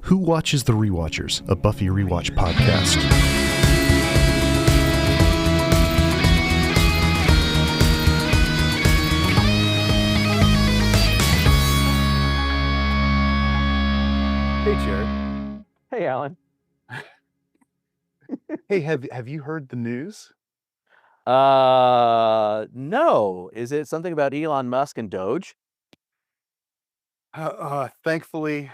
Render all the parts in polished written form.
Who Watches the Rewatchers, a Buffy rewatch podcast. Hey, Jarrod. Hey, Alan. Hey, have you heard the news? No. Is it something about Elon Musk and Doge? Thankfully,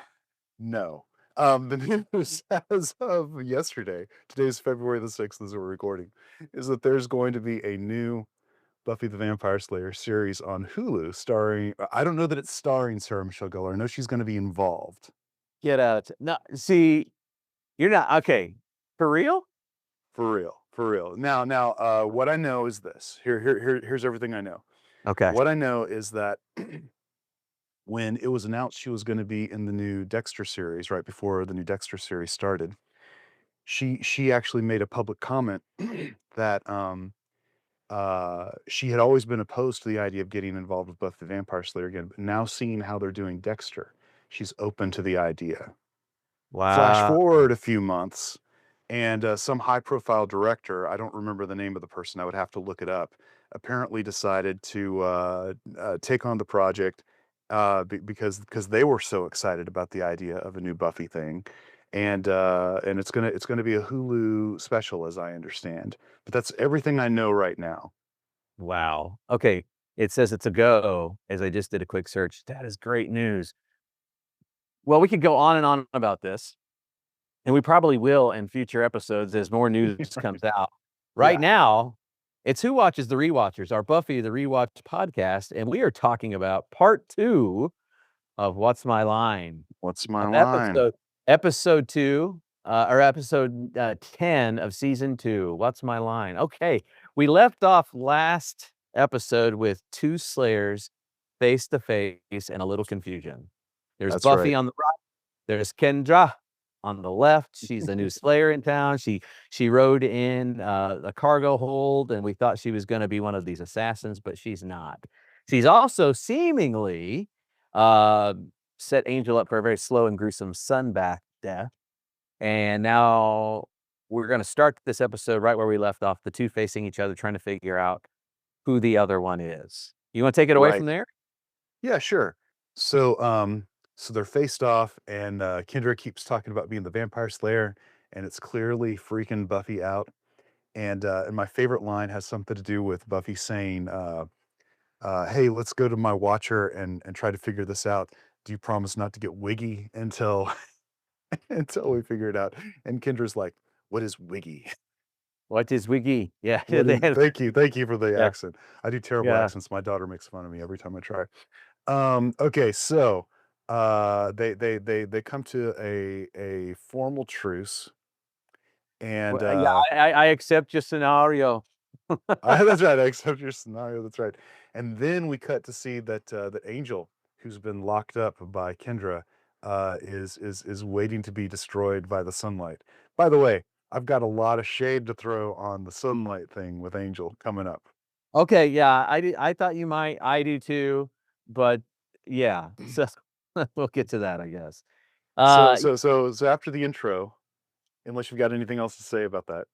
no. The news as of yesterday, today's February the 6th as we're recording, is that there's going to be a new Buffy the Vampire Slayer series on Hulu starring, I don't know that it's starring Sarah Michelle Gellar. I know she's going to be involved. Get out. No, see, you're not. Okay. For real? For real. Now, what I know is this. Here's everything I know. Okay. What I know is that when it was announced she was going to be in the new Dexter series, right before the new Dexter series started, she actually made a public comment that she had always been opposed to the idea of getting involved with Buffy the Vampire Slayer again, but now seeing how they're doing Dexter, she's open to the idea. Wow. Flash forward a few months, and some high-profile director, I don't remember the name of the person, I would have to look it up, apparently decided to take on the project because they were so excited about the idea of a new Buffy thing, and it's gonna be a Hulu special, as I understand. But that's everything I know right now. Wow. Okay. It says it's a go, as I just did a quick search. That is great news. Well, we could go on and on about this, and we probably will in future episodes as more news comes out. Right now, it's Who Watches the Rewatchers, our Buffy the Rewatch podcast, and we are talking about part 2 of What's My Line? What's my line? Episode 2, or episode 10 of season 2. What's My Line? Okay, we left off last episode with 2 Slayers face to face and a little confusion. There's That's Buffy right. on the right. There's Kendra on the left. She's the new Slayer in town. She rode in a cargo hold, and we thought she was going to be one of these assassins, but she's not. She's also seemingly set Angel up for a very slow and gruesome sunbath death. And now we're going to start this episode right where we left off, the 2 facing each other, trying to figure out who the other one is. You want to take it away from there? Yeah, sure. So they're faced off, and Kendra keeps talking about being the vampire slayer, and it's clearly freaking Buffy out. And my favorite line has something to do with Buffy saying, "Hey, let's go to my watcher and try to figure this out. Do you promise not to get wiggy until until we figure it out?" And Kendra's like, "What is wiggy?" What is Wiggy? Yeah. Thank you for the accent. I do terrible Yeah. accents. My daughter makes fun of me every time I try. Okay, so they come to a formal truce, and Well, I accept your scenario. that's right. I accept your scenario. That's right. And then we cut to see that that Angel, who's been locked up by Kendra, is waiting to be destroyed by the sunlight. By the way, I've got a lot of shade to throw on the sunlight thing with Angel coming up. Okay, yeah, I thought you might. I do too, but yeah. So we'll get to that, I guess. So after the intro, unless you've got anything else to say about that.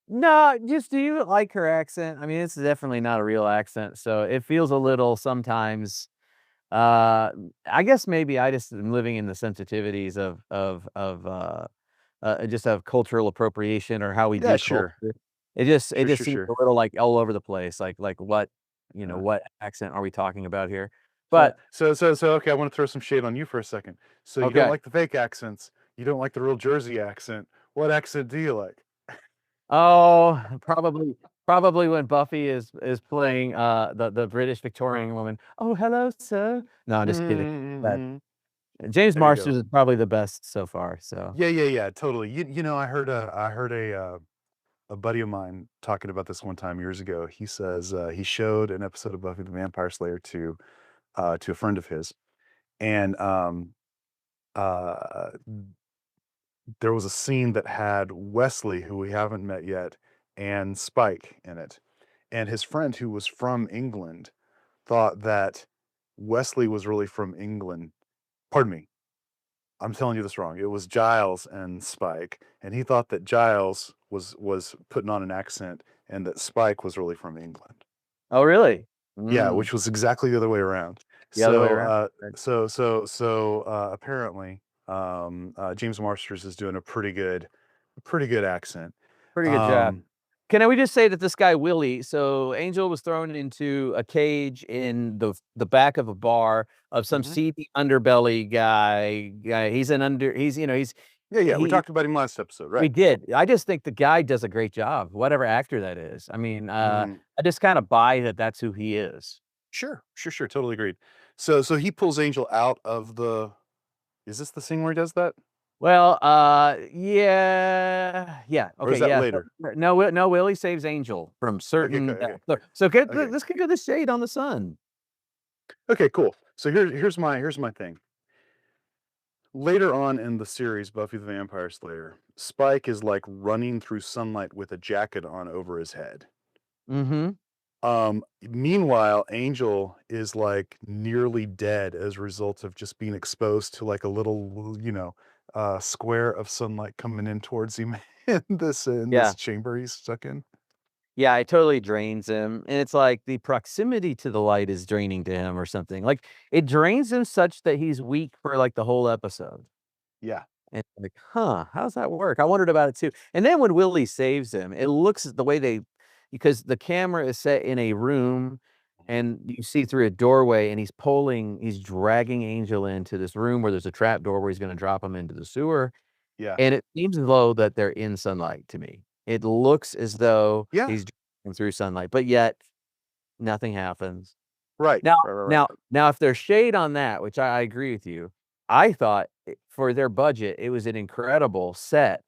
No, just do you like her accent? I mean, it's definitely not a real accent, so it feels a little sometimes. I guess maybe I just am living in the sensitivities of just of cultural appropriation or how we Yeah, do sure. culture. It just seems Sure. a little like all over the place. Like what what accent are we talking about here? But so okay, I want to throw some shade on you for a second. So you don't okay. like the fake accents. You don't like the real Jersey accent. What accent do you like? Oh, probably when Buffy is playing the British Victorian woman. Oh, hello, sir. No, I'm just kidding. But Mhm. James There you Marsters go. is probably the best so far. So Yeah, totally. You know, I heard a buddy of mine talking about this one time years ago. He says he showed an episode of Buffy the Vampire Slayer to a friend of his, and uh there was a scene that had Wesley, who we haven't met yet, and Spike in it. And his friend, who was from England, thought that Wesley was really from England. Pardon me. I'm telling you this wrong. It was Giles and Spike, and he thought that Giles was putting on an accent and that Spike was really from England. Oh, really? Yeah, which was exactly the other way around. The other way So, around. apparently, James Marsters is doing a pretty good accent. Pretty good job. Um, Can we just say that this guy Willie, so Angel was thrown into a cage in the back of a bar of some Mhm. seedy underbelly guy. He's yeah, we he talked about him last episode, we right? did. I just think the guy does a great job, whatever actor that is. I mean, Mhm. I just kind of buy that that's who he is. Sure, totally agreed. So he pulls Angel out of the. Is this the scene where he does that, Well, yeah, or is okay, that yeah. later? No, Willie saves Angel from certain Okay. look, so Okay. let's get the shade on the sun. Okay, cool. So here's my thing. Later on in the series, Buffy the Vampire Slayer, Spike is like running through sunlight with a jacket on over his head. Mhm. Meanwhile, Angel is like nearly dead as a result of just being exposed to like a little, square of sunlight coming in towards him in this Yeah. chamber he's stuck in. Yeah, it totally drains him, and it's like the proximity to the light is draining to him or something. Like, it drains him such that he's weak for, like, the whole episode. Yeah. And like, "Huh, how does that work?" I wondered about it too. And then when Willie saves him, it looks the way they because the camera is set in a room, and you see through a doorway, and he's dragging Angel into this room where there's a trap door where he's gonna drop him into the sewer, Yeah. and it seems as though that they're in sunlight to me. It looks as though Yeah. he's dragging through sunlight, but yet nothing happens. Right. Now Right. now if there's shade on that, which I agree with you, I thought for their budget, it was an incredible set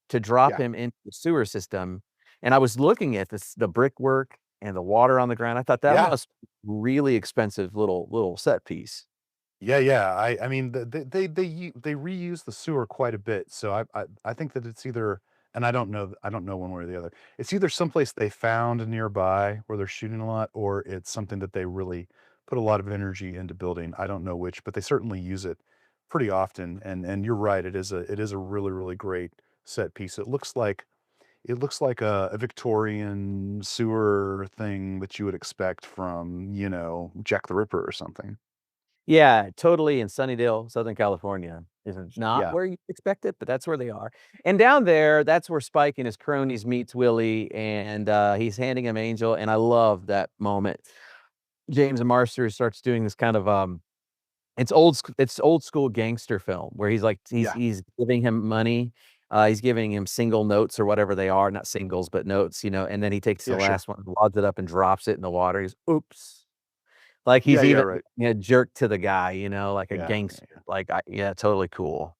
to drop Yeah. him into the sewer system, and I was looking at the brickwork and the water on the ground, I thought that Yeah. must really expensive little set piece. Yeah. I mean, they reuse the sewer quite a bit, so I think that it's either, and I don't know one way or the other. It's either someplace they found nearby where they're shooting a lot, or it's something that they really put a lot of energy into building. I don't know which, but they certainly use it pretty often. And you're right, it is a really, really great set piece. It looks like a Victorian sewer thing that you would expect from, Jack the Ripper or something. Yeah, totally in Sunnydale, Southern California. Is not Yeah. where you expect it, but that's where they are. And down there, that's where Spike and his cronies meets Willie, and, he's handing him Angel, and I love that moment. James Marsters starts doing this kind of, it's old school gangster film where he's like Yeah. he's giving him money, he's giving him single notes or whatever they are, not singles, but notes, and then he takes the Yeah, sure. last one, wads it up, and drops it in the water. He's, "Oops." Like, he's Yeah, even, right. jerk to the guy, like a Yeah, gangster. yeah. Like, yeah, totally cool.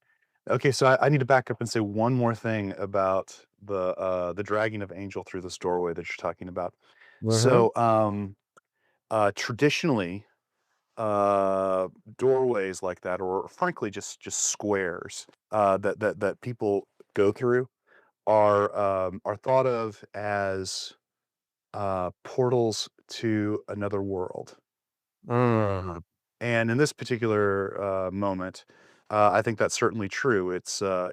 Okay, so I need to back up and say one more thing about the dragging of Angel through this doorway that you're talking about. Mhm. So, traditionally, uh, doorways like that, or frankly, just squares, that people go through, are thought of as portals to another world. Mm. And in this particular moment, I think that's certainly true. It's all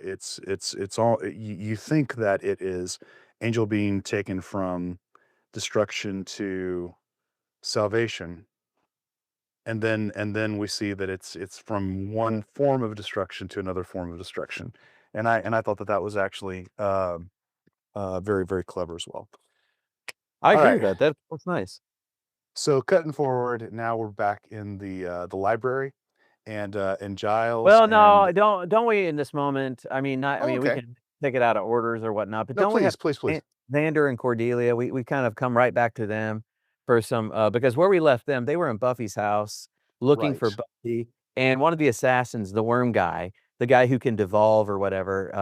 you think that it is Angel being taken from destruction to salvation, and then we see that it's from one form of destruction to another form of destruction, and I thought that was actually very, very clever as well. I All agree right, with that. That's nice. so cutting forward, now we're back in the library, and Giles Well, and. no, don't we in this moment, I Oh, mean, we okay. can take it out of orders or whatnot, but No, don't we have please, please, please. Xander and Cordelia? We kind of come right back to them for some, because where we left them, they were in Buffy's house looking for Right. Buffy, and one of the assassins, the worm guy, the guy who can devolve or whatever,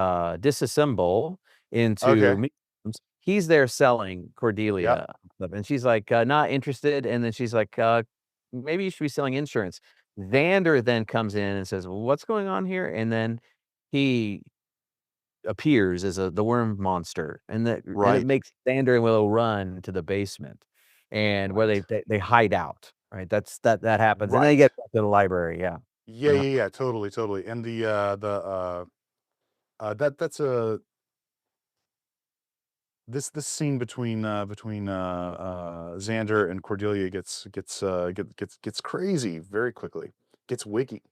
disassemble into Okay. mediums, he's there selling Yep. Cordelia stuff, and she's like, "Not interested," and then she's like, "Maybe you should be selling insurance." Xander then comes in and says, "Well, what's going on here?" And then he appears as the worm monster, and it Right. makes Xander and Willow run to the basement, and where Right. they hide out, right? That happens, and then he Right. gets back to the library, yeah. Yeah, totally. And that's a this scene between Xander and Cordelia gets crazy very quickly, gets wiggy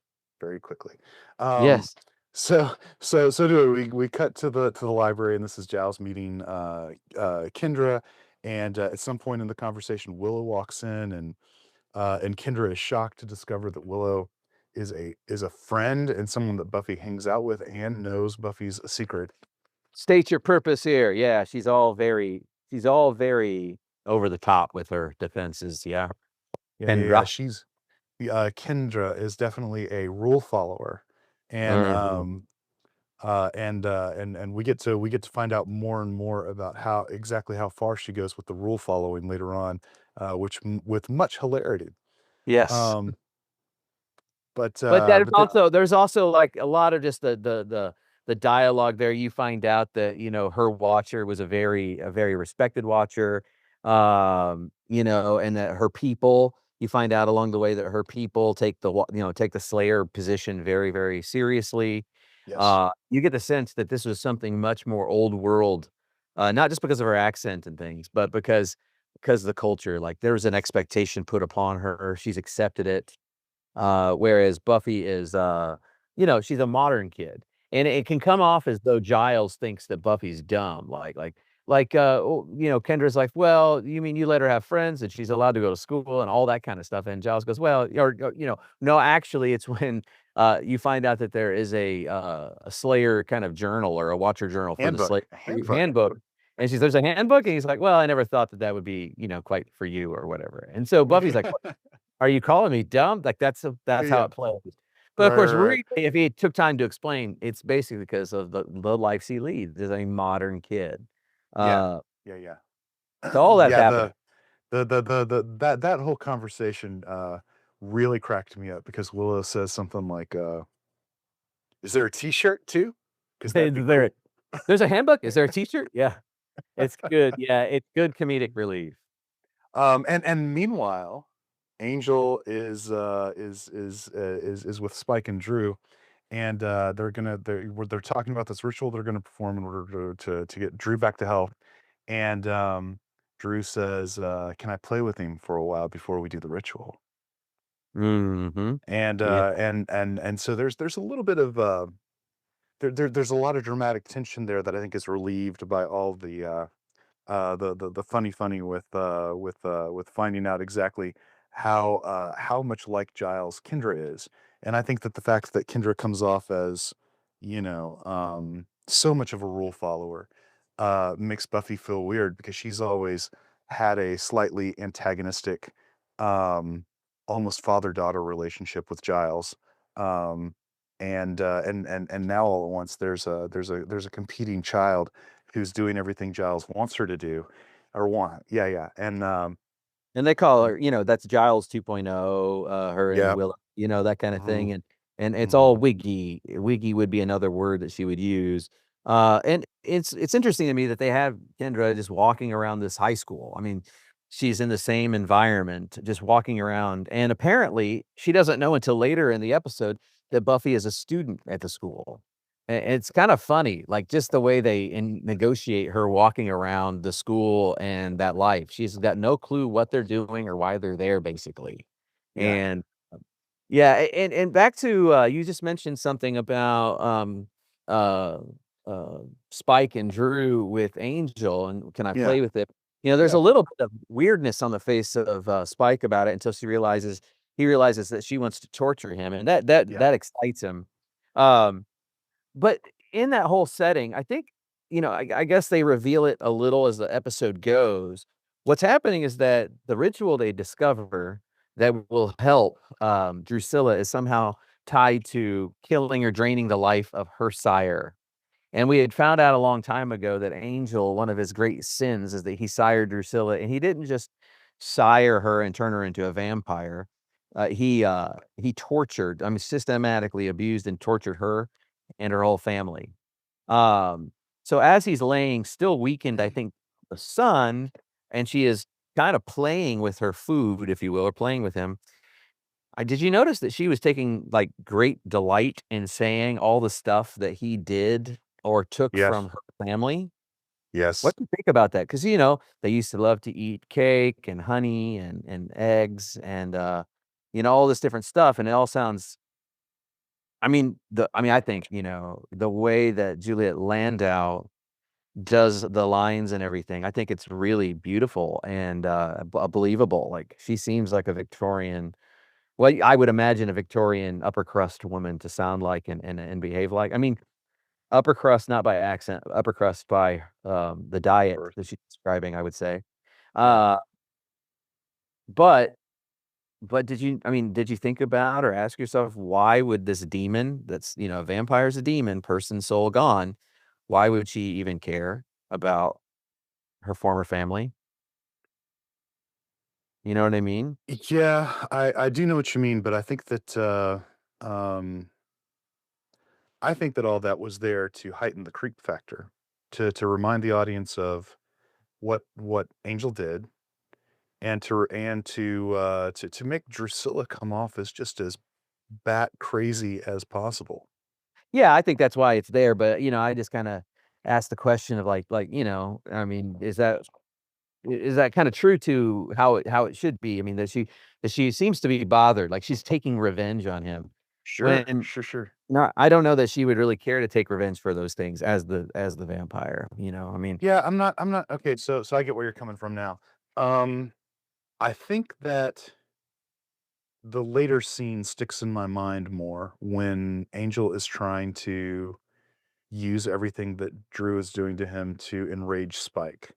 very quickly. Um, Yes. so do we cut to the library, and this is Giles meeting Kendra, and at some point in the conversation, Willow walks in, and Kendra is shocked to discover that Willow is a friend and someone that Buffy hangs out with and knows Buffy's secret. State your purpose here. Yeah, she's all very over the top with her defenses. Yeah. Yeah. Kendra. Kendra is definitely a rule follower, and Mhm. we get to find out more and more about how far she goes with the rule following later on, with much hilarity. Yes. Um, But that is but then also there's also, like, a lot of just the dialogue there. You find out that, her watcher was a very respected watcher, and that her people you find out along the way that her people take the Slayer position very, very seriously. yes, You get the sense that this was something much more old world, not just because of her accent and things, but because of the culture. Like, there was an expectation put upon her, she's accepted it. Whereas Buffy is, she's a modern kid, and it can come off as though Giles thinks that Buffy's dumb, Kendra's like, "Well, you mean you let her have friends and she's allowed to go to school and all that kind of stuff," and Giles goes, "Well," "No, actually, it's when, you find out that there is a Slayer kind of journal or a Watcher journal for the Slayer handbook. handbook," and she's, "There's a handbook?" And he's like, "Well, I never thought that that would be, quite for you or whatever," and so Buffy's like, are you calling me dumb? Like, that's how Yeah, it plays. But, of course, right. really, if he took time to explain, it's basically because of the life he leads as a modern kid. Yeah, Uh, yeah. so all that's Yeah, happening. that whole conversation really cracked me up because Willow says something like, "Is there a T-shirt too? Because that'd be Is there cool." there's a handbook? Is there a T-shirt? Yeah, it's good. Yeah, it's good comedic relief. And meanwhile, Angel is with Spike and Drew, and they're talking about this ritual they're gonna perform in order to get Drew back to health. And Drew says, "Can I play with him for a while before we do the ritual?" Mhm. And Yeah. so there's a little bit of there's a lot of dramatic tension there that I think is relieved by all the funny with finding out exactly how much like Giles Kendra is. And I think that the fact that Kendra comes off as, so much of a rule follower, makes Buffy feel weird because she's always had a slightly antagonistic, um, almost father-daughter relationship with Giles. Um, and now all at once there's a competing child who's doing everything Giles wants her to do or want. Yeah. And they call her, that's Giles 2.0, her and Yeah. Willow, that kinda Mhm, thing, and it's mhm. all wiggy. Wiggy would be another word that she would use. And it's interesting to me that they have Kendra just walking around this high school. I mean, she's in the same environment, just walking around, and apparently, she doesn't know until later in the episode that Buffy is a student at the school. It's kinda funny, like, just the way they negotiate her walking around the school and that life. She's got no clue what they're doing or why they're there, basically. Yeah. And, yeah, and back to, you just mentioned something about, uh, uh, Spike and Drew with Angel, and can I Yeah. play with it? There's Yeah. a little bit of weirdness on the face of, Spike about it until he realizes that she wants to torture him, and that that Yeah. that excites him. Um but in that whole setting, I think, I guess they reveal it a little as the episode goes. What's happening is that the ritual they discover that will help, Drusilla is somehow tied to killing or draining the life of her sire. And we had found out a long time ago that Angel, one of his great sins is that he sired Drusilla, and he didn't just sire her and turn her into a vampire. He tortured, I mean, systematically abused and tortured her and her whole family. Um, so as he's laying still weakened, I think, the sun, and she is kind of playing with her food, if you will, or playing with him, Did you notice that she was taking, like, great delight in saying all the stuff that he did or took Yes. from her family? Yes. What do you think about that? Because they used to love to eat cake and honey and eggs and, all this different stuff, and it all sounds I think, the way that Juliet Landau does the lines and everything, I think it's really beautiful and, believable, like, she seems like a Victorian I would imagine a Victorian upper crust woman to sound like and behave like. I mean, upper crust not by accent, upper crust by, the diet Birth. that she's describing, I would say. Yeah. Uh, but did you think about or ask yourself why would this demon that's, a vampire's a demon, person, soul gone, why would she even care about her former family? You know what I mean? Yeah, I do know what you mean, but um, I think that all that was there to heighten the creep factor, to remind the audience of what Angel did, and to make Drusilla come off as just as bat crazy as possible. Yeah, I think that's why it's there, but, I just kinda asked the question of is that kinda true to how it should be? I mean, that she seems to be bothered, like she's taking revenge on him Sure, when sure, sure. no, I don't know that she would really care to take revenge for those things as the vampire, I mean Yeah, I'm not okay, so I get where you're coming from now. Um, I think that the later scene sticks in my mind more when Angel is trying to use everything that Drew is doing to him to enrage Spike.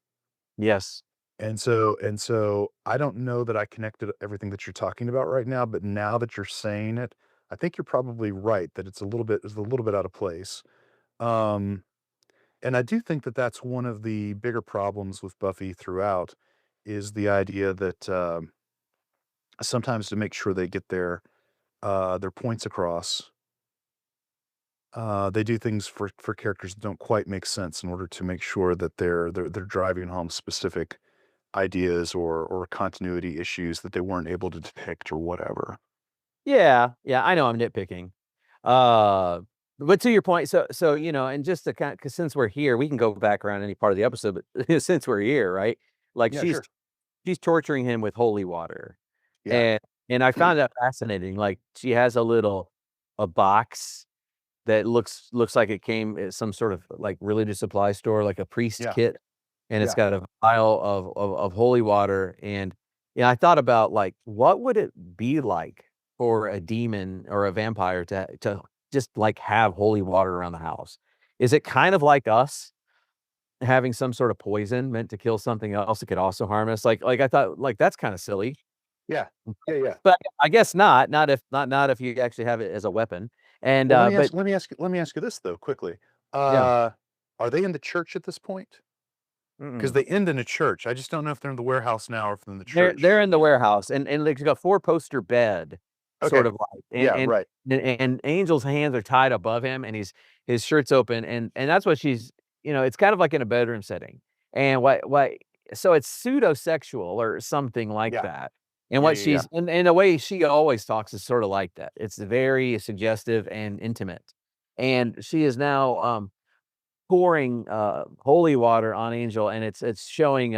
yes. And so I don't know that I connected everything that you're talking about right now, but now that you're saying it, I think you're probably right that it's a little bit out of place. Um, and I do think that that's one of the bigger problems with Buffy throughout is the idea that sometimes to make sure they get their points across, they do things for characters that don't quite make sense in order to make sure that they're driving home specific ideas or continuity issues that they weren't able to depict or whatever. Yeah, yeah, I know I'm nitpicking. Uh, but to your point, and just to kind, because since we're here, we can go back around any part of the episode, but since we're here, right? Like Yeah, she's sure. she's torturing him with holy water. Yeah. And I found that fascinating. Like she has a box that looks like it came at some sort of like religious supply store, like a priest Yeah. kit, and it's Yeah. got a vial of holy water. And I thought about like what would it be like for a demon or a vampire to just like have holy water around the house? Is it kind of like us having some sort of poison meant to kill something else that could also harm us? Like I thought like that's kind of silly. Yeah. Yeah, yeah. But I guess not if you actually have it as a weapon. And, Well, let me but ask let me ask let me ask you this though, quickly. yeah. Uh, are they in the church at this point? Because Mm-mm. they end in a church. I just don't know if they're in the warehouse now or if they're in the They're church. in the warehouse, and like, it's got 4-poster bed, sort Okay. of like, Yeah, right. and Angel's hands are tied above him, and his shirt's open, and that's what she's it's kind of like in a bedroom setting, and what so it's pseudo-sexual or something like Yeah. that, and Yeah, what yeah, yeah. she's and the way she always talks is sorta like that. It's very suggestive and intimate, and she is now, pouring, holy water on Angel, and it's showing,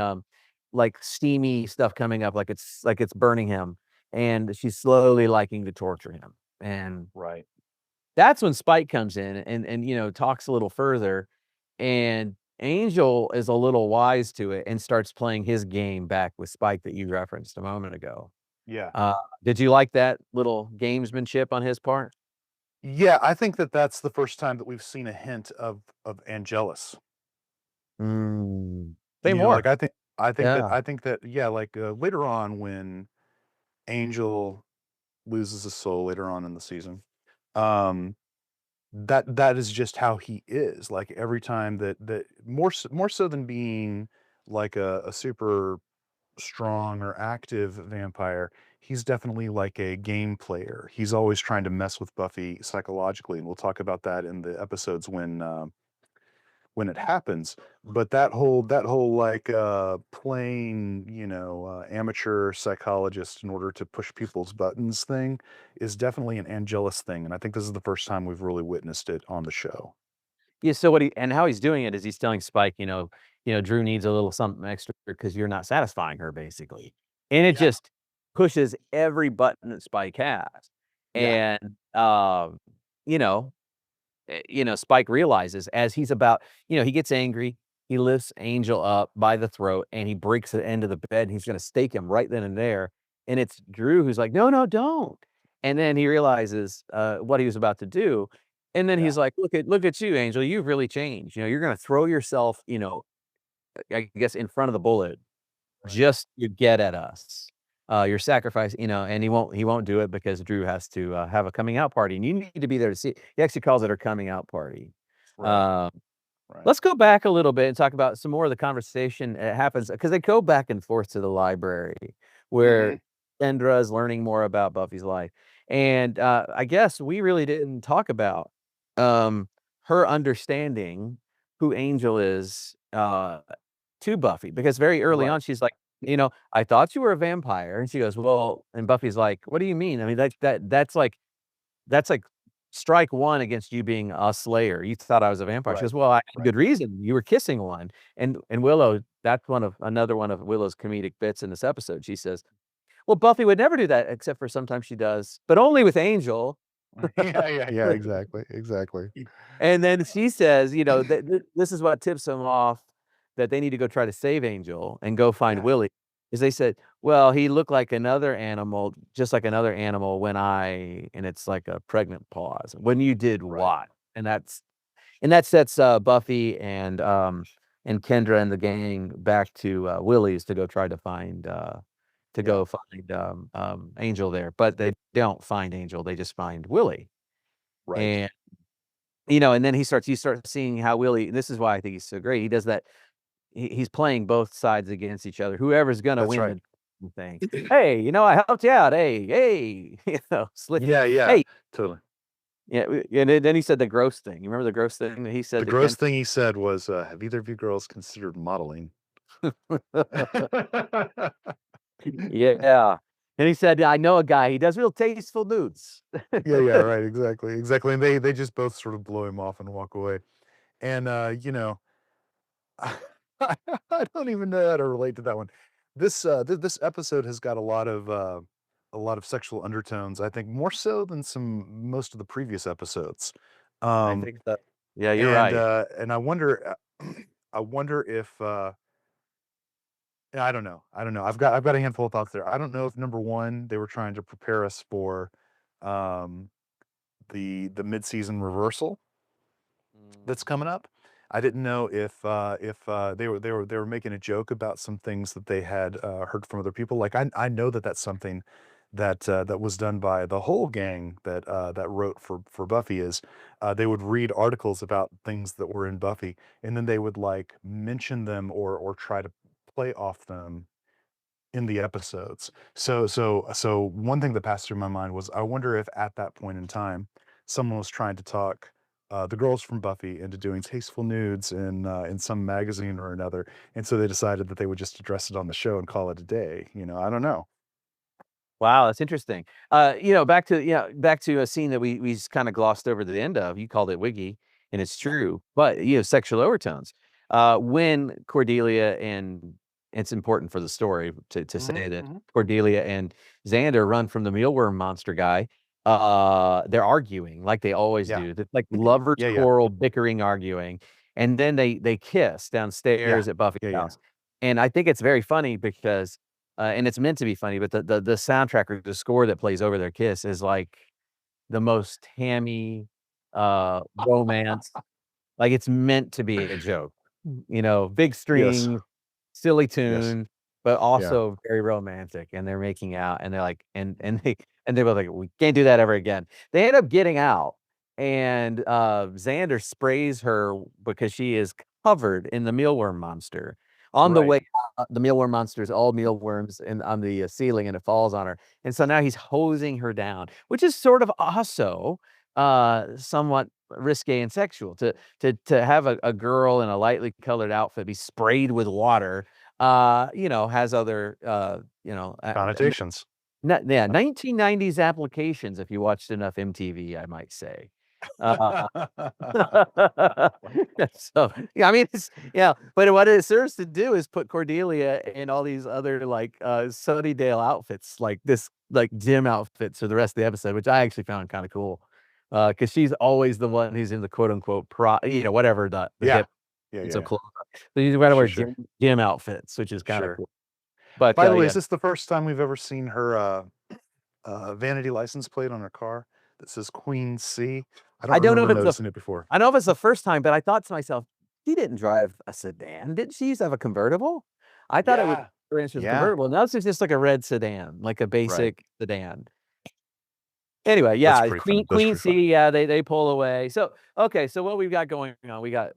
like, steamy stuff coming up, like it's burning him, and she's slowly liking to torture him, and Right. that's when Spike comes in and, talks a little further, and Angel is a little wise to it and starts playing his game back with Spike that you referenced a moment ago. Yeah. Uh, did you like that little gamesmanship on his part? Yeah, I think that that's the first time that we've seen a hint of Angelus. Mm. Say You know, like more. I think that Yeah. yeah, like later on when Angel loses his soul later on in the season, um, that is just how he is. Like every time that more so than being like a super strong or active vampire, he's definitely like a game player. He's always trying to mess with Buffy psychologically, and we'll talk about that in the episodes when it happens. But that whole like playing, amateur psychologist in order to push people's buttons thing is definitely an Angelus thing, and I think this is the first time we've really witnessed it on the show. Yeah, so what he and how he's doing it is he's telling Spike, Drew needs a little something extra because you're not satisfying her, basically. And it Yeah. just pushes every button that Spike has. Yeah. And Spike realizes as he's about, he gets angry, he lifts Angel up by the throat and he breaks the end of the bed and he's gonna stake him right then and there. And it's Drew who's like, no, no, don't. And then he realizes what he was about to do. And then Yeah. he's like, look at you, Angel. You've really changed. You're gonna throw yourself, I guess in front of the bullet Right. just to get at us. Your sacrifice, and he won't do it because Drew has to have a coming out party, and you need to be there to see it. He actually calls it her coming out party. Right. Um, Right. let's go back a little bit and talk about some more of the conversation that happens because they go back and forth to the library where Mhm. Kendra is learning more about Buffy's life. And I guess we really didn't talk about her understanding who Angel is to Buffy because very early Right. on she's like, I thought you were a vampire. And she goes, well, and Buffy's like, what do you mean? I mean, that's like strike one against you being a slayer. You thought I was a vampire. She Right. goes, well, I had Right. good reason. You were kissing one. And Willow, that's another one of Willow's comedic bits in this episode. She says, well, Buffy would never do that, except for sometimes she does, but only with Angel. Yeah, exactly. And then she says, this is what tips them off that they need to go try to save Angel and go find Yeah. Willie. Is they said, well, he looked like another animal, just like another animal and it's like a pregnant pause. When you did Right. what? And that sets Buffy and Kendra and the gang back to Willie's to go try to find Angel there. But they don't find Angel, they just find Willie. Right. And and then you start seeing how Willie, this is why I think he's so great. He does that. He's playing both sides against each other. Whoever's gonna That's win right. the thing. Hey, I helped you out. Hey, Yeah, Hey, totally. yeah. And then he said the gross thing. You remember the gross thing that he said The to gross thing he said was, "Have either of you girls considered modeling?" Yeah. And he said, I know a guy. He does real tasteful nudes. Yeah, right, exactly, and they just both sort of blow him off and walk away, and, I don't even know how to relate to that one. This episode has got a lot of sexual undertones, I think more so than most of the previous episodes. I Um, think so. Yeah, you're right. and I wonder, I wonder if, yeah, I don't know. I've got a handful of thoughts there. I don't know if number one, they were trying to prepare us for, um, the mid-season reversal that's coming up. I didn't know if they were making a joke about some things that they had heard from other people. Like I know that that's something that was done by the whole gang that wrote for Buffy is they would read articles about things that were in Buffy and then they would like mention them or try to play off them in the episodes. So one thing that passed through my mind was I wonder if at that point in time someone was trying to talk the girls from Buffy into doing tasteful nudes in some magazine or another, and so they decided that they would just address it on the show and call it a day. I don't know. Wow, that's interesting. Back to a scene that we kind of glossed over the end of. You called it wiggy, and it's true. But sexual overtones. When Cordelia and it's important for the story to say that Hmm. Cordelia and Xander run from the mealworm monster guy. They're arguing like they always Yeah, do. It's like lovers yeah, quarrel, bickering, arguing, and then they kiss yeah, downstairs at Buffy's yeah. house. And I think it's very funny because and it's meant to be funny, but the soundtrack or the score that plays over their kiss is like the most hammy, romance. Like, it's meant to be a joke, big Yes, string, silly yes, tune, but yeah, also very romantic, and they're making out, and they're like and they both like, "We can't do that ever again." They end up getting out, and, Xander sprays her because she is covered in the mealworm monster. On the right. way out, the mealworm monster is all mealworms and on the, ceiling, and it falls on her, and so now he's hosing her down, which is sort of also, somewhat risque and sexual to have a girl in a lightly colored outfit be sprayed with water, has other, Connotations. 1990s applications if you watched enough MTV, I might say. Uh, so, yeah, I mean, but what it serves to do is put Cordelia in all these other, like, Sunnydale outfits, like this, like, gym outfits for the rest of the episode, which I actually found kinda cool, because she's always the one who's in the quote, unquote, whatever the Yeah. hip Yeah, bits yeah, of yeah. clothes. So you gotta wear Sure. gym outfits, which is kinda Sure. cool. But, By the way, yeah. is this the first time we've ever seen her vanity license plate on her car that says Queen C? I don't I don't know remember if it's the noticing it before. I know if it's the first time, but I thought to myself, "She didn't drive a sedan, did she used to have a convertible?" I thought it was Yeah. her answer was a Yeah. convertible. Now it's just like a red sedan, like a Right. basic sedan. Anyway, That's yeah, pretty funny. Queen That's Queen pretty funny. C, yeah, they pull away. So, okay, so what we've got going on, we got,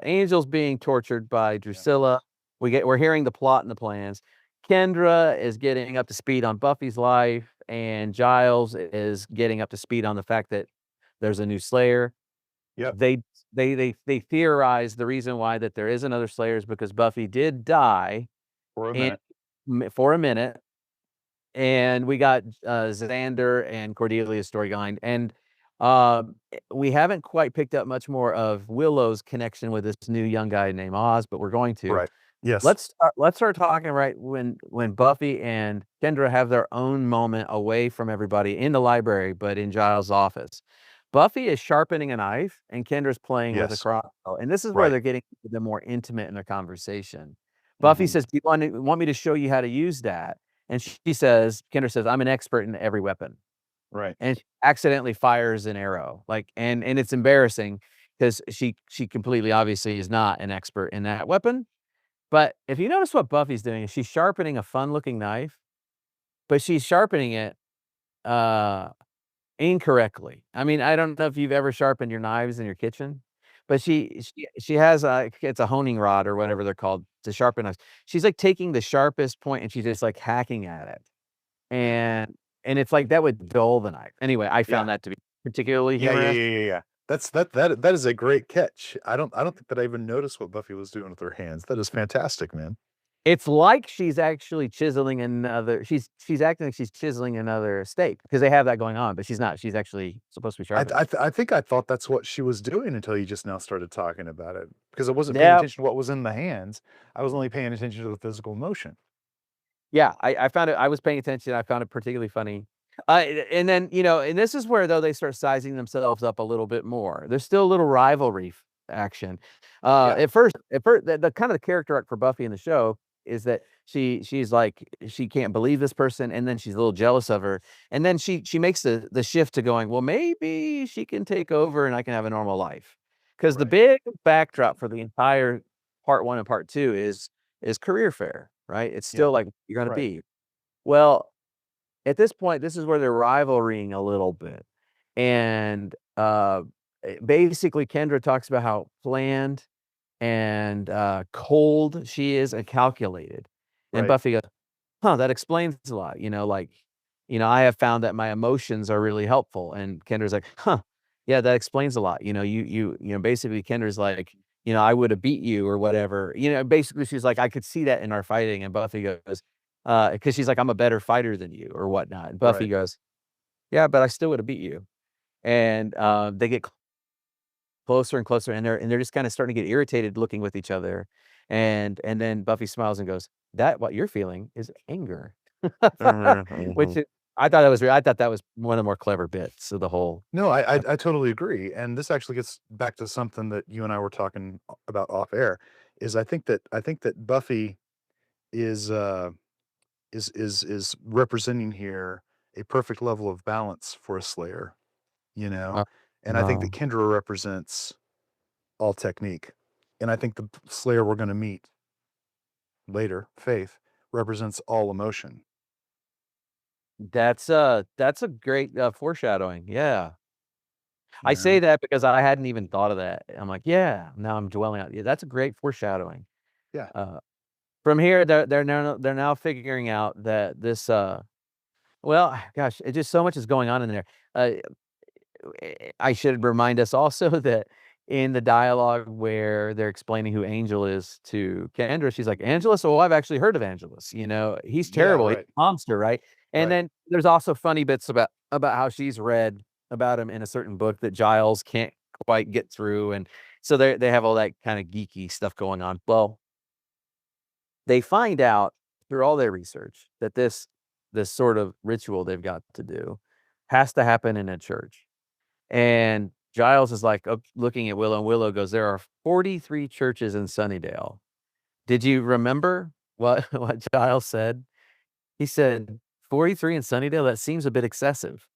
Angel's being tortured by Drusilla. We're hearing the plot and the plans. Kendra is getting up to speed on Buffy's life, and Giles is getting up to speed on the fact that there's a new Slayer. Yep. They theorize the reason why that there is another Slayer is because Buffy did die For a in minute. for a minute, and we got, Xander and Cordelia's story going, and, we haven't quite picked up much more of Willow's connection with this new young guy named Oz, but we're going to. Right. Yes. Let's start talking right when Buffy and Kendra have their own moment away from everybody in the library, but in Giles' office. Buffy is sharpening a knife, and Kendra's playing with a Yes. crossbow, and this is where Right. they're getting the more intimate in their conversation. Buffy Mhm. says, "Do you want me to show you how to use that?" And Kendra says, "I'm an expert in every weapon." Right. And she accidentally fires an arrow, like, and it's embarrassing because she completely obviously is not an expert in that weapon. But if you notice what Buffy's doing is she's sharpening a fun-looking knife, but she's sharpening it, uh, incorrectly. I mean, I don't know if you've ever sharpened your knives in your kitchen, but she has it's a honing rod or whatever they're called to sharpen knives. She's, like, taking the sharpest point and she's just, like, hacking at it. And it's like that would dull the knife. Anyway, I Yeah. found that to be particularly Yeah, yeah, humorous. yeah, yeah, yeah. That is a great catch. I don't think that I even noticed what Buffy was doing with her hands. That is fantastic, man. It's like she's actually chiseling another she's acting like she's chiseling another steak because they have that going on, but she's not. She's actually supposed to be sharpening. I think I thought that's what she was doing until you just now started talking about it, because I wasn't paying Yeah, attention to what was in the hands. I was only paying attention to the physical motion. yeah, I found it I was paying attention, I found it particularly funny. And then, and this is where, though, they start sizing themselves up a little bit more. There's still a little rivalry action. Yeah. At first, the kind of the character arc for Buffy in the show is that she's like, she can't believe this person, and then she's a little jealous of her, and then she makes the shift to going, "Well, maybe she can take over and I can have a normal life." Because the Right. big backdrop for the entire part 1 and part 2 is career fair, right? It's Yeah. still like, "You're gonna Right. be." Well, at this point, this is where they're rivaling a little bit, and, basically, Kendra talks about how planned and, cold she is and calculated, and Right. Buffy goes, "Huh, that explains a lot," like, "I have found that my emotions are really helpful," and Kendra's like, "Huh, yeah, that explains a lot," basically Kendra's like, "I woulda beat you," or whatever, basically she's like, "I could see that in our fighting," and Buffy goes, because she's like, "I'm a better fighter than you," or whatnot, and Buffy Right. goes, "Yeah, but I still woulda beat you," and, they get closer and closer, and they're just kinda starting to get irritated looking with each other, and then Buffy smiles and goes, "That what you're feeling is anger." Mhm, Which mhm. I thought that was one of the more clever bits of the whole. No, I totally agree, and this actually gets back to something that you and I were talking about off air, is I think that Buffy is, is representing here a perfect level of balance for a Slayer, you know? Uh, And I think that no. Kendra represents all technique, and I think the Slayer we're gonna meet later, Faith, represents all emotion. That's a great, foreshadowing, yeah. You I say know? that because I hadn't even thought of that. I'm like, "Yeah," now I'm dwelling on yeah, that's a great foreshadowing. Yeah. Uh, from here, they're now figuring out that this, well, gosh, it just so much is going on in there. Uh I should remind us also that in the dialogue where they're explaining who Angel is to Kendra, she's like, "Angelus? Oh, I've actually heard of Angelus. You know, he's Yeah, terrible. He's right. a monster, right?" And Right. then there's also funny bits about how she's read about him in a certain book that Giles can't quite get through, and so they have all that kind of geeky stuff going on. Well, they find out through all their research that this sort of ritual they've got to do has to happen in a church. And Giles is like looking at Willow, and Willow goes, "There are 43 churches in Sunnydale." Did you remember what what Giles said? He said, 43 in Sunnydale? That seems a bit excessive.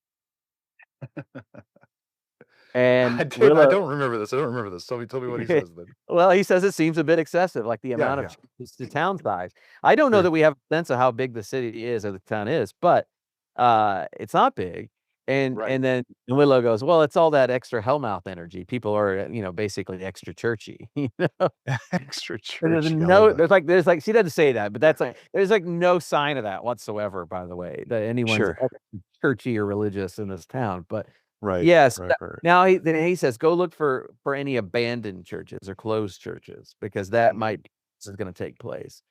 And I Willow don't remember this. I don't remember this. Tell me what he says then. well, he says it seems a bit excessive, like the Yeah, amount of yeah. changes to town size. I don't know Sure. that we have a sense of how big the city is or the town is, but, it's not big. Right. And then Willow goes, "Well, it's all that extra Hellmouth energy. People are, basically extra churchy." You know? Extra And there's churchy. I love no that. there's like she doesn't say that, but that's like there's like no sign of that whatsoever, by the way, that anyone's Sure. extra churchy or religious in this town. But Right. yes, Right. Right. now he says, "Go look for any abandoned churches or closed churches because that Mhm. might be this is gonna take place."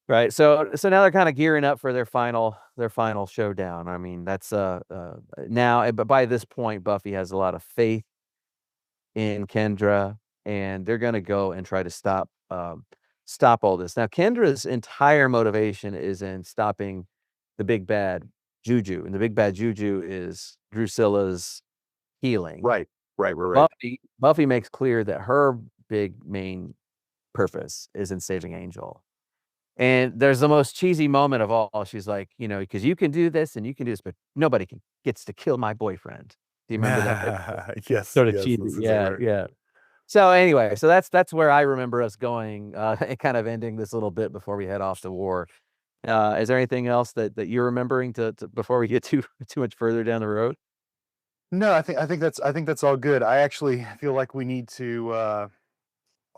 Right, so now they're kinda gearing up for their final showdown. I mean, that's, now but by this point, Buffy has a lot of faith in Kendra, and they're gonna go and try to stop all this. Now, Kendra's entire motivation is in stopping the big bad juju, and the big bad juju is Drusilla's healing. Right. Right. Right. Right. Buffy makes clear that her big main purpose is in saving Angel. And there's the most cheesy moment of all. She's like, "'Cause you can do this and you can do this, but nobody gets to kill my boyfriend." Do you remember that? Yes. Sort of Yes. cheesy. That's exactly Yeah, right. yeah. So anyway, so that's where I remember us going, and kind of ending this little bit before we head off to war. Is there anything else that you're remembering to before we get too too much further down the road? No, I think that's all good. I actually feel like we need to.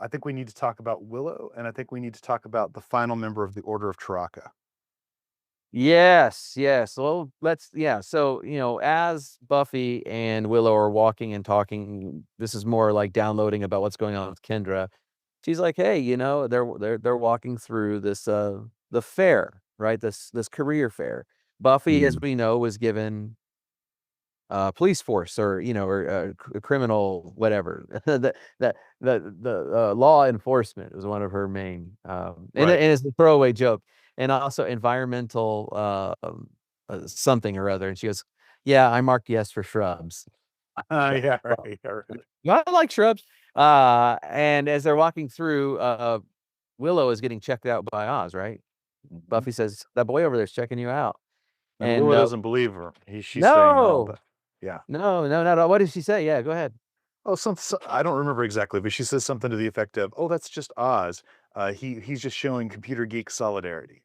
I think we need to talk about Willow, and I think we need to talk about the final member of the Order of Taraka. Yes, yes. Well, yeah. So, as Buffy and Willow are walking and talking, this is more like downloading about what's going on with Kendra. She's like, "Hey, they're walking through this the fair, right? This career fair. Buffy, as Mm. we know, was given police force or criminal whatever the law enforcement was one of her main Right. and it's a throwaway joke and also environmental something or other and she goes, "Yeah, I marked yes for shrubs." Yeah. Well, Right. Yeah. Right. I like shrubs. And as they're walking through, Willow is getting checked out by Oz, right? Mhm. Buffy says, "That boy over there is checking you out." And And Willow doesn't believe her. She's saying no, no, but yeah. no, no, no, no. What did she say? Yeah, go ahead. Oh, I don't remember exactly, but she says something to the effect of, "Oh, that's just Oz. He's just showing computer geek solidarity."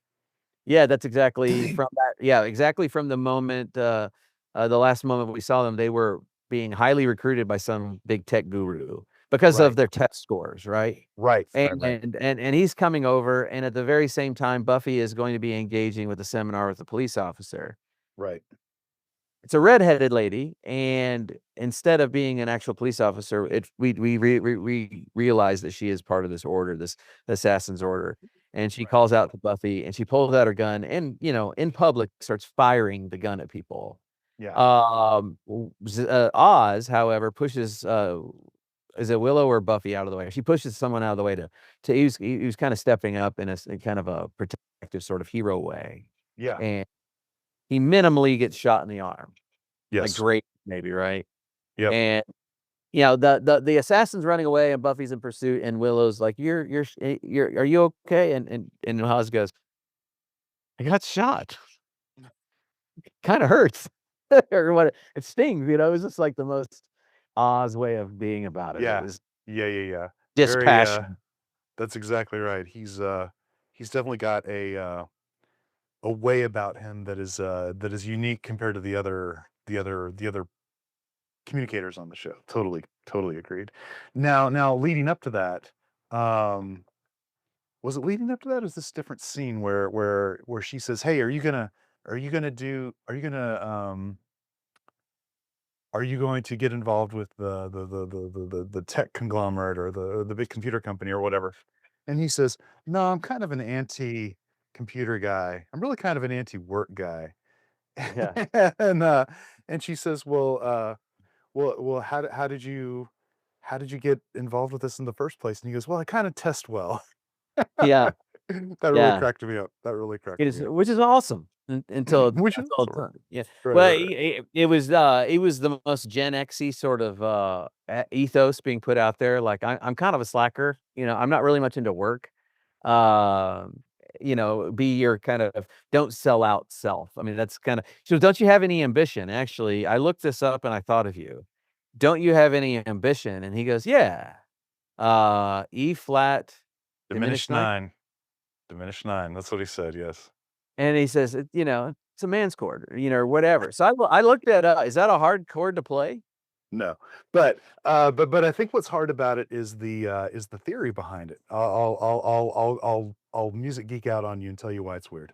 Yeah, that's exactly from that yeah, exactly from the moment, the last moment we saw them, they were being highly recruited by some big tech guru because of Right. their test scores, right? Right. And Right. Right. and he's coming over, and at the very same time, Buffy is going to be engaging with a seminar with a police officer. Right. It's a redheaded lady, and instead of being an actual police officer, we realize that she is part of this order, this assassin's order, and she Right. calls out to Buffy, and she pulls out her gun and, in public, starts firing the gun at people. Yeah. Oz, however, pushes, is it Willow or Buffy out of the way? She pushes someone out of the way to he was kinda stepping up in in kind of a protective sort of hero way, Yeah. and he minimally gets shot in the arm. Like, Yes. great, maybe, right? Yep. And, the assassin's running away, and Buffy's in pursuit, and Willow's like, "You're are you okay?" And Oz goes, "I got shot. Kinda hurts." Or what it stings, it was just, like, the most Oz way of being about it. It Yeah. was Yeah. Yeah. Yeah. Very. dispassion. That's exactly right. He's definitely got a way about him that is unique compared to the other communicators on the show. Totally, totally agreed. Now leading up to that, um, was it leading up to that? Or is this a different scene where she says, "Hey, are you gonna are you going to get involved with the tech conglomerate or the big computer company or whatever? And he says, no, I'm kind of an anti-computer guy. I'm really kind of an anti-work guy. Yeah. and and she says, well, how did you get involved with this in the first place? And he goes, well, I kind of test well. Yeah. That really Yeah. cracked me up. That really cracked It is, me up. which is awesome until Which is until it's right, done. Yeah. Well, right. it was the most Gen X-y sort of ethos being put out there. Like I'm kind of a slacker. I'm not really much into work. Um, be your kind of don't sell out self. I mean, that's kind of so. Don't you have any ambition? Actually, I looked this up and I thought of you. Don't you have any ambition? And he goes, yeah. E flat Diminished diminished ninth. nine. Diminished nine. That's what he said. Yes. And he says, it's a man's chord, or whatever. So I looked at, is that a hard chord to play? No, but I think what's hard about it is the theory behind it. I'll music geek out on you and tell you why it's weird.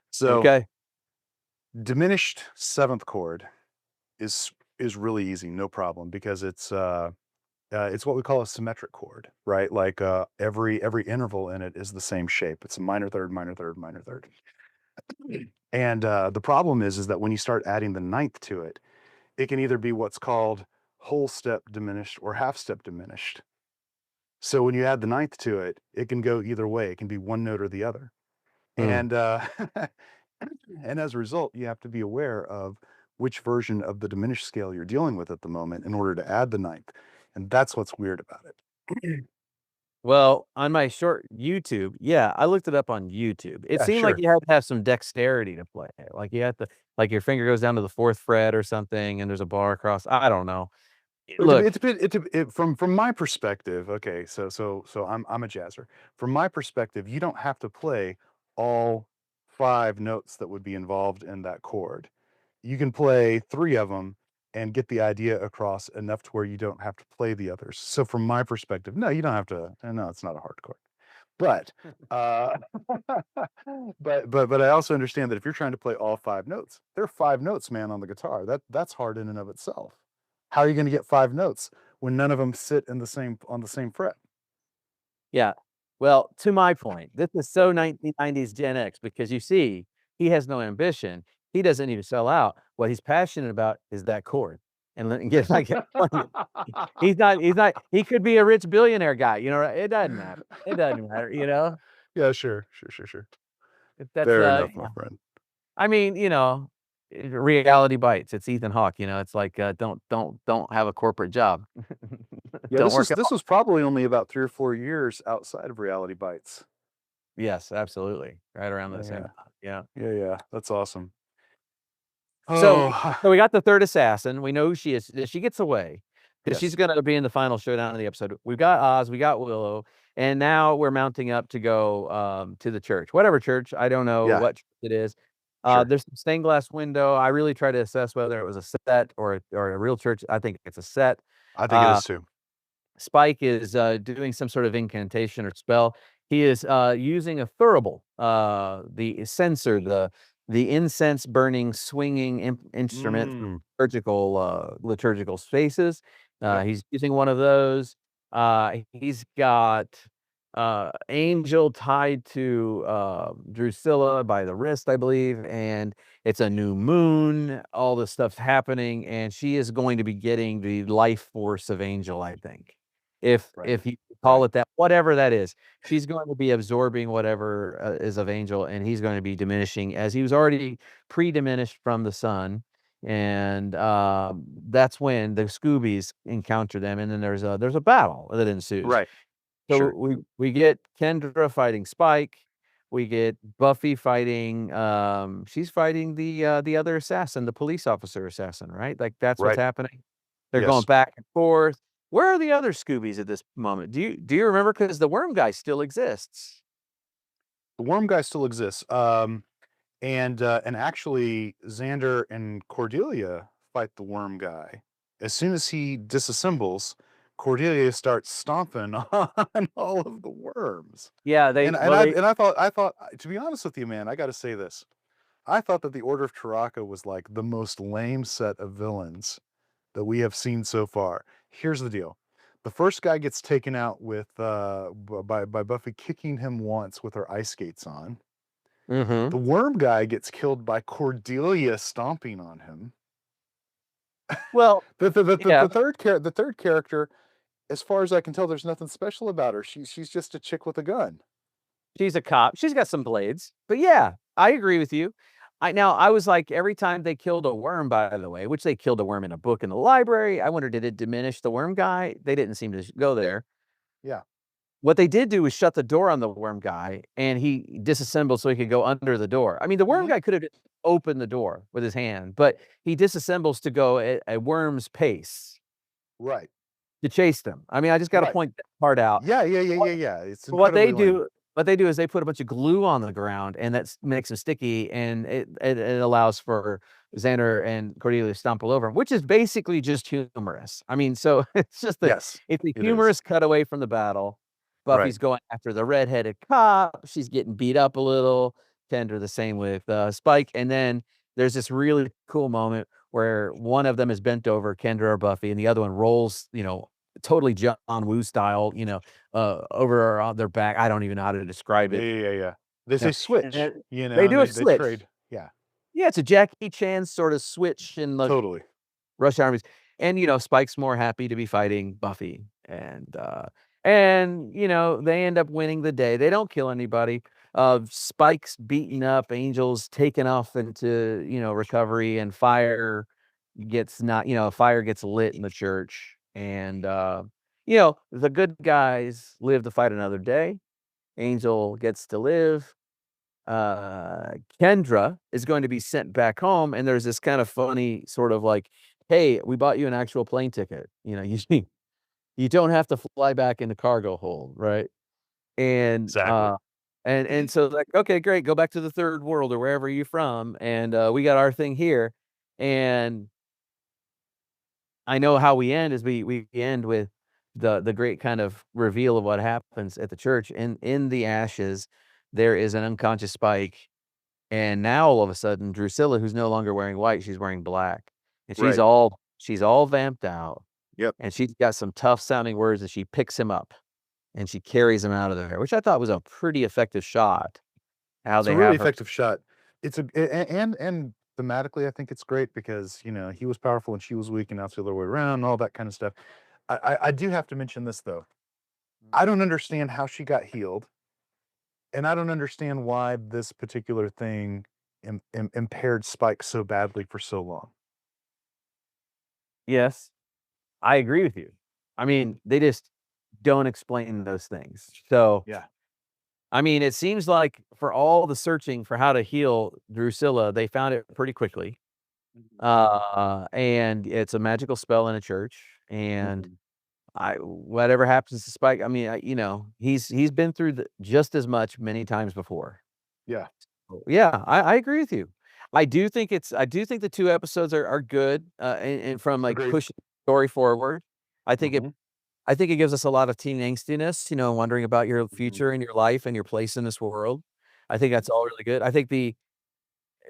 So Okay. diminished seventh chord is really easy, no problem, because it's what we call a symmetric chord, right? Like every interval in it is the same shape. It's a minor third, minor third, minor third. And the problem is that when you start adding the ninth to it, it can either be what's called whole step diminished or half step diminished. So when you add the ninth to it, it can go either way. It can be one note or the other. Mm. And and as a result, you have to be aware of which version of the diminished scale you're dealing with at the moment in order to add the ninth. And that's what's weird about it. Well, on my short YouTube, yeah, I looked it up on YouTube. It Yeah, seemed like sure. you had to have some dexterity to play it. Like you had to, like your finger goes down to the fourth fret or something, and there's a bar across. I don't know. Look, From my perspective, okay, so I'm a jazzer. From my perspective, you don't have to play all 5 notes that would be involved in that chord. You can play 3 of them and get the idea across enough to where you don't have to play the others. So from my perspective, no, you don't have to. No, it's not a hard chord. But uh, but I also understand that if you're trying to play all 5 notes, there are 5 notes, man, on the guitar. That's hard in and of itself. How are you going to get 5 notes when none of them sit in the same on the same fret? yeah. Well, to my point, this is so 1990s Gen X because you see, he has no ambition. He doesn't need to sell out. What he's passionate about is that chord. And let get like he's not he could be a rich billionaire guy, it doesn't matter. It doesn't matter. Yeah, sure. That's Fair enough, my yeah. friend. I mean, reality bites. It's Ethan Hawke, it's like don't have a corporate job. Yeah, Don't work at this all. was probably only about 3 or 4 years outside of Reality Bites. Yes, absolutely. Right around the same Yeah. time. Yeah. Yeah, that's awesome. So Oh, so we got the third assassin. We know who she is. She gets away because she's yes. gonna be in the final showdown of the episode. We've got Oz, we got Willow, and now we're mounting up to go to the church. Whatever church, I don't know Yeah, what church it is. sure. There's some stained glass window. I really try to assess whether it was a set or a real church. I think it's a set. I think it Uh, is too. Spike is doing some sort of incantation or spell. He is using a thurible, the censer, the incense burning, swinging instrument for Mm, liturgical spaces. yep. He's using one of those. He's got Angel tied to Drusilla by the wrist, I believe, and it's a new moon. All this stuff's happening, and she is going to be getting the life force of Angel, I think. Right, If you call right. it that, whatever that is, she's going to be absorbing whatever is of Angel, and he's going to be diminishing as he was already pre-diminished from the sun. And that's when the Scoobies encounter them, and then there's a battle that ensues. Right. So Sure. we get Kendra fighting Spike. We get Buffy fighting, she's fighting the other assassin, the police officer assassin, right? Like, that's what's Right. happening. They're going Yes. back and forth. Where are the other Scoobies at this moment? Do you remember? Because the worm guy still exists. The worm guy still exists. And actually Xander and Cordelia fight the worm guy. As soon as he disassembles, Cordelia starts stomping on all of the worms. Yeah, And I thought, to be honest with you, man, I got to say this. I thought that the Order of Taraka was like the most lame set of villains that we have seen so far. Here's the deal. The first guy gets taken out with by Buffy kicking him once with her ice skates on. Mm-hmm. The worm guy gets killed by Cordelia stomping on him. Well, yeah, The third character, as far as I can tell, there's nothing special about her. She's just a chick with a gun. she's a cop. She's got some blades. But yeah, I agree with you. I was like, every time they killed a worm, by the way, which they killed a worm in a book in the library, I wondered, did it diminish the worm guy? They didn't seem to go there. Yeah. What they did do was shut the door on the worm guy, and he disassembled so he could go under the door. I mean, the worm guy could have just opened the door with his hand, but he disassembles to go at a worm's pace Right. to chase them. I mean, I just gotta Right. point that part out. Yeah. It's What they incredibly lame. do what they do is they put a bunch of glue on the ground, and that makes them sticky, and it allows for Xander and Cordelia to stumble over 'em, which is basically just humorous. I mean, so it's just Yes, it's a it is. humorous cutaway from the battle. Right. Buffy's going after the redheaded cop. She's getting beat up a little. Kendra the same with Spike, and then there's this really cool moment where one of them is bent over, Kendra or Buffy, and the other one rolls, totally John Woo style, over on their back. I don't even know how to describe it. Yeah. They Yeah. say switch. And They do a switch. trade. Yeah. Yeah, it's a Jackie Chan sort of switch in the Totally. Rush Hour movies. And, Spike's more happy to be fighting Buffy. And they end up winning the day. They don't kill anybody. Spike's beaten up, Angel's taken off into, recovery, and fire gets lit in the church. And the good guys live to fight another day. Angel gets to live. Kendra is going to be sent back home, and there's this kind of funny sort of like, "Hey, we bought you an actual plane ticket. You don't have to fly back in the cargo hold, right?" And Exactly. and so like, "Okay, great, go back to the third world or wherever you're from, and we got our thing here." And I know how we end is we end with the great kind of reveal of what happens at the church. In the ashes, there is an unconscious Spike, and now all of a sudden, Drusilla, who's no longer wearing white, she's wearing black, and she's Right. all vamped out, Yep. and she's got some tough sounding words, and she picks him up, and she carries him out of there, which I thought was a pretty effective shot. How It's they a really have her, effective shot. It's and thematically, I think it's great because he was powerful and she was weak, and now it's the other way around, and all that kind of stuff. I do have to mention this though. I don't understand how she got healed, and I don't understand why this particular thing impaired Spike so badly for so long. yes, I agree with you. I mean, they just don't explain those things. So, Yeah. I mean, it seems like for all the searching for how to heal Drusilla, they found it pretty quickly. And it's a magical spell in a church, and Mhm. whatever happens to Spike, I mean, he's been through just as much many times before. Yeah. Yeah, I agree with you. I do think the 2 episodes are good, and from, like, Agreed. pushing the story forward. I think it Mhm. I think it gives us a lot of teen angstiness, wondering about your Mhm. future and your life and your place in this world. I think that's all really good. I think the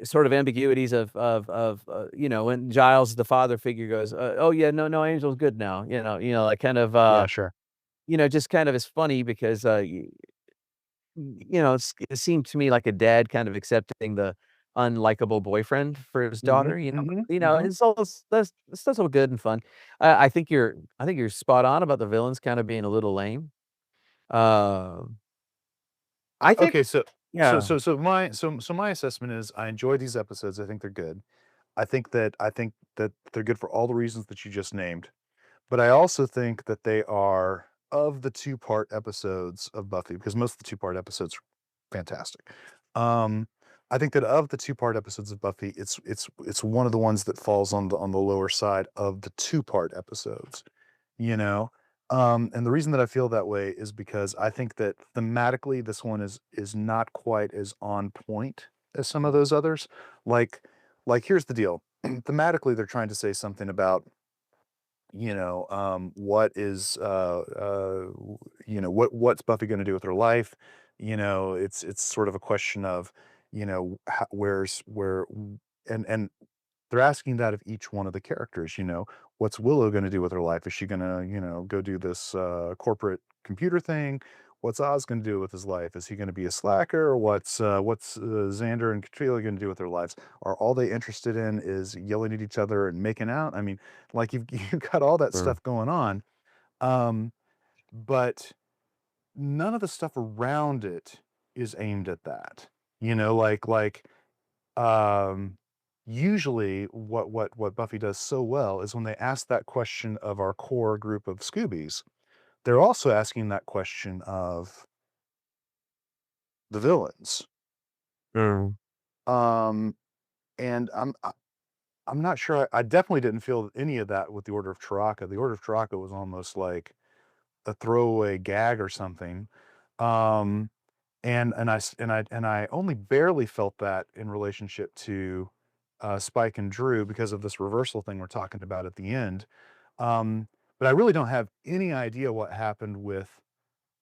sort of ambiguities of when Giles, the father figure, goes, "Oh, yeah, no, Angel's good now," like, kind of, Yeah, sure. just kind of is funny because, it seemed to me like a dad kind of accepting the unlikable boyfriend for his Mhm. daughter, Mhm. Mhm. it's all that's all good and fun. I think you're spot on about the villains kind of being a little lame. Um, I think Okay, so so yeah. so so my so so my assessment is I enjoy these episodes. I think they're good. I think that they're good for all the reasons that you just named. But I also think that they are of the two-part episodes of Buffy, because most of the two-part episodes are fantastic. Um, I think that of the two-part episodes of Buffy, it's one of the ones that falls on the lower side of the two-part episodes, you know? And the reason that I feel that way is because I think that thematically this one is not quite as on point as some of those others. Like here's the deal. Thematically, they're trying to say something about what is what's Buffy going to do with her life. It's sort of a question of you know, and they're asking that of each one of the characters. What's Willow going to do with her life? Is she going to, go do this corporate computer thing? What's Oz going to do with his life? Is he going to be a slacker? Or what's Xander and Katrina going to do with their lives? Are all they interested in is yelling at each other and making out? I mean, like you've got all that stuff going on, but none of the stuff around it is aimed at that. Um, Usually what Buffy does so well is when they ask that question of our core group of Scoobies, they're also asking that question of the villains. Mm. And I'm not sure. I definitely didn't feel any of that with the Order of Taraka. The Order of Taraka was almost like a throwaway gag or something. And I only barely felt that in relationship to Spike and Drew because of this reversal thing we're talking about at the end. But I really don't have any idea what happened with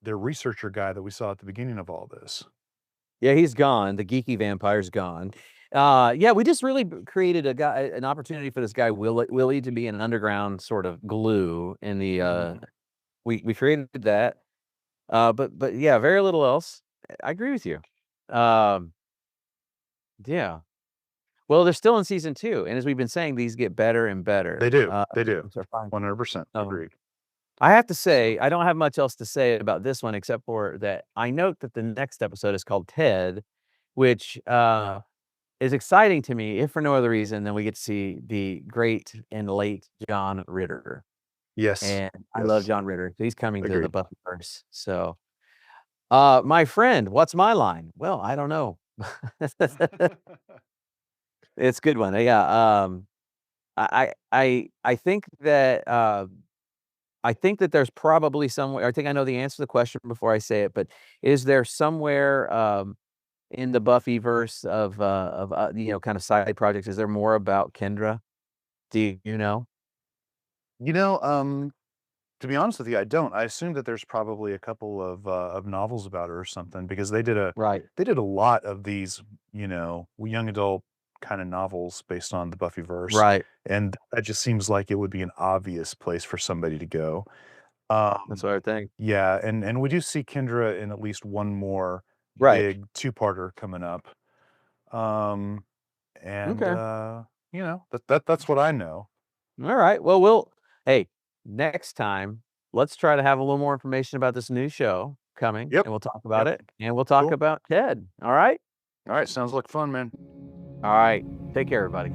their researcher guy that we saw at the beginning of all this. Yeah, he's gone. The geeky vampire's gone. Yeah, we just really created an opportunity for this guy Willie to be an underground sort of glue in the. We created that. But yeah, very little else. I agree with you. Yeah. Well, they're still in season 2, and as we've been saying, these get better and better. They do. They do. So fine. 100% agreed. I have to say, I don't have much else to say about this one except for that I note that the next episode is called Ted, which is exciting to me, if for no other reason than we get to see the great and late John Ritter. Yes. And I love John Ritter. He's coming to the Agreed. Buffyverse. So, my friend, what's my line? Well, I don't know. It's a good one. Yeah. I think that there's probably somewhere. I think I know the answer to the question before I say it, but is there somewhere in the Buffyverse of kind of side projects? Is there more about Kendra? Do you know? To be honest with you, I don't. I assume that there's probably a couple of novels about her or something because they did a lot of these, young adult kind of novels based on the Buffyverse. Right. And that just seems like it would be an obvious place for somebody to go. That's what I think. Yeah, and we do see Kendra in at least one more Right. big two-parter coming up. And that's what I know. All right. Well, hey, next time, let's try to have a little more information about this new show coming. Yep. And we'll talk about it. And we'll talk about Ted. All right? All right, sounds like fun, man. All right. Take care, everybody.